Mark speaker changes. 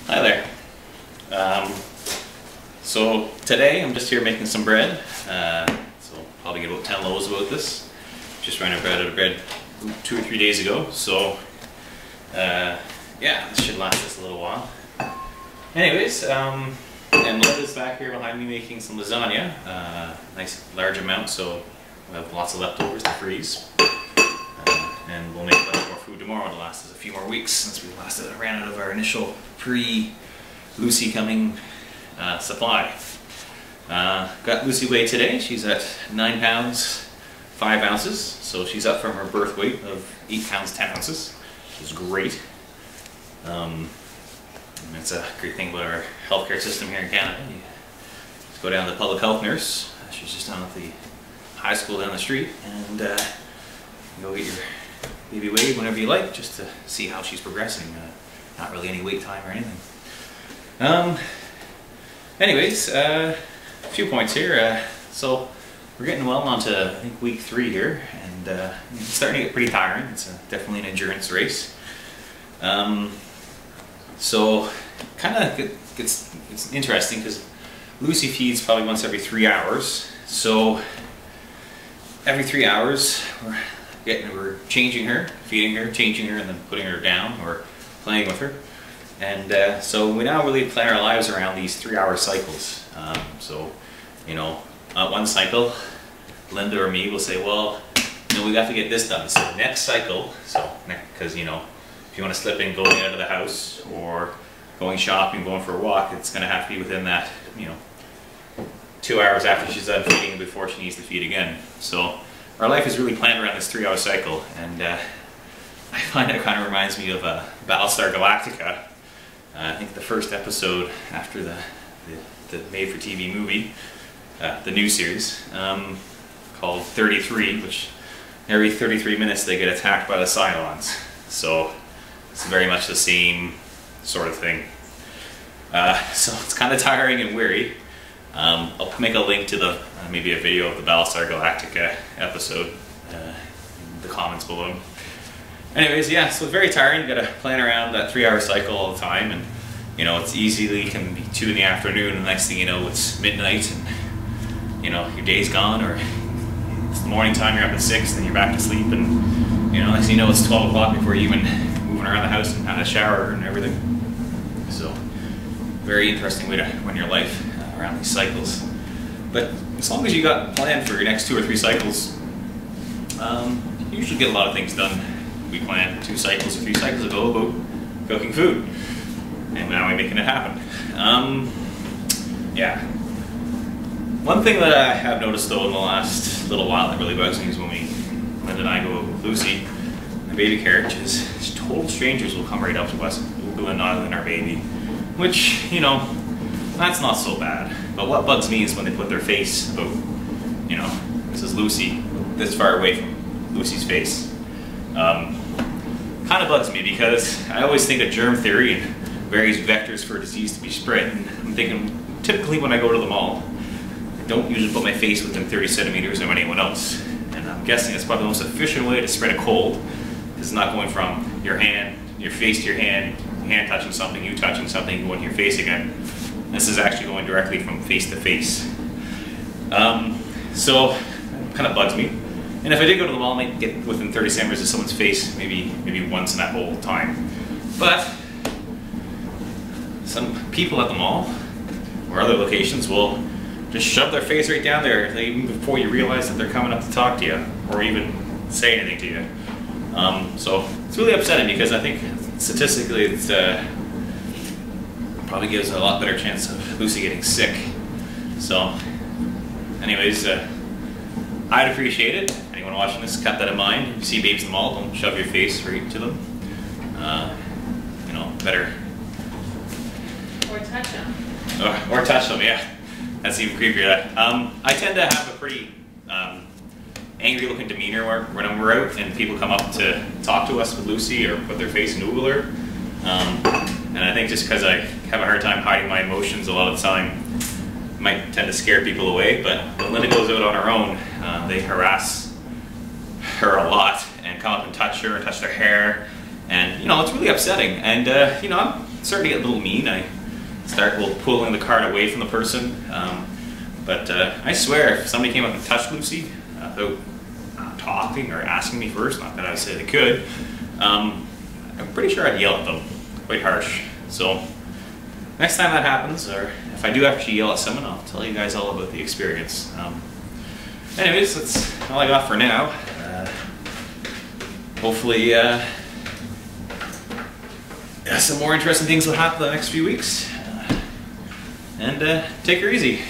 Speaker 1: Hi there. So today I'm just here making some bread. So probably get about 10 loaves about this. Just ran out of bread 2 or 3 days ago. So yeah, this should last us a little while. Anyways, and Linda's back here behind me making some lasagna. Nice large amount, so we have lots of leftovers to freeze. And we'll make lots more food tomorrow to last us a few more weeks since we ran out of our initial pre-Lucy coming supply. Got Lucy weighed today. She's at 9 pounds 5 ounces, so she's up from her birth weight of 8 pounds 10 ounces, which is great. It's a great thing about our healthcare system here in Canada. You just go down to the public health nurse. She's just down at the high school down the street, and you go get your baby weighed whenever you like, just to see how she's progressing. Not really any wait time or anything. Anyways, a few points here. So we're getting well onto, I think, week 3 here, and it's starting to get pretty tiring. It's definitely an endurance race. So kind of it's interesting because Lucy feeds probably once every 3 hours. So every 3 hours we're changing her, feeding her, changing her, and then putting her down or playing with her. And so we now really plan our lives around these 3-hour cycles. So, you know, one cycle, Linda or me will say, well, you know, we got to get this done. So next cycle, because, you know, if you want to slip in going out of the house or going shopping, going for a walk, it's going to have to be within that, you know, 2 hours after she's done feeding before she needs to feed again. So our life is really planned around this 3-hour cycle, and I find it kind of reminds me of Battlestar Galactica. I think the first episode after the made-for-TV movie, the new series, called 33, which every 33 minutes they get attacked by the Cylons. So it's very much the same sort of thing. So it's kind of tiring and weary. I'll make a link to maybe a video of the Battlestar Galactica episode in the comments below. Anyways, yeah, so it's very tiring. You gotta plan around that 3-hour cycle all the time, and you know, it's can be 2 in the afternoon, and the next thing you know, it's midnight, and you know, your day's gone, or it's the morning time, you're up at 6, and then you're back to sleep, and you know, next thing you know, it's 12 o'clock before you're even moving around the house and had a shower and everything. So, very interesting way to run your life around these cycles. But as long as you got a plan for your next 2 or 3 cycles, you usually get a lot of things done. We planned 2 cycles or 3 cycles ago about cooking food, and now we're making it happen. Yeah. One thing that I have noticed though in the last little while that really bugs me is when Linda and I go with Lucy in the baby carriage, is total strangers will come right up to us, oogle and nodding our baby, which, you know, that's not so bad. But what bugs me is when they put their face about, you know, this is Lucy, this far away from Lucy's face. Kind of bugs me because I always think of germ theory and various vectors for disease to be spread. And I'm thinking, typically when I go to the mall, I don't usually put my face within 30 centimeters of anyone else. And I'm guessing it's probably the most efficient way to spread a cold, because it's not going from your hand, your face to your hand touching something, you touching something, going to your face again. This is actually going directly from face to face. So it kind of bugs me. And if I did go to the mall, I might get within 30 centimeters of someone's face, maybe once in that whole time. But some people at the mall or other locations will just shove their face right down there, even before you realize that they're coming up to talk to you or even say anything to you. So it's really upsetting because I think statistically it's probably gives a lot better chance of Lucy getting sick. So anyways, I'd appreciate it. Anyone watching this, keep that in mind. If you see babies in the mall, don't shove your face right to them. You know, better.
Speaker 2: Or touch them.
Speaker 1: Or touch them, yeah. That's even creepier. I tend to have a pretty angry looking demeanor when we're out and people come up to talk to us with Lucy or put their face in oogle her. And I think just because I have a hard time hiding my emotions a lot of the time, might tend to scare people away. But when Linda goes out on her own, they harass her a lot and come up and touch her and touch their hair, and you know, it's really upsetting. And you know, I'm starting to get a little mean. I start pulling the card away from the person. But I swear, if somebody came up and touched Lucy without talking or asking me first, not that I would say they could, I'm pretty sure I'd yell at them quite harsh. So next time that happens, or if I do actually yell at someone, I'll tell you guys all about the experience. Anyways, that's all I got for now. Hopefully some more interesting things will happen the next few weeks. And take her easy.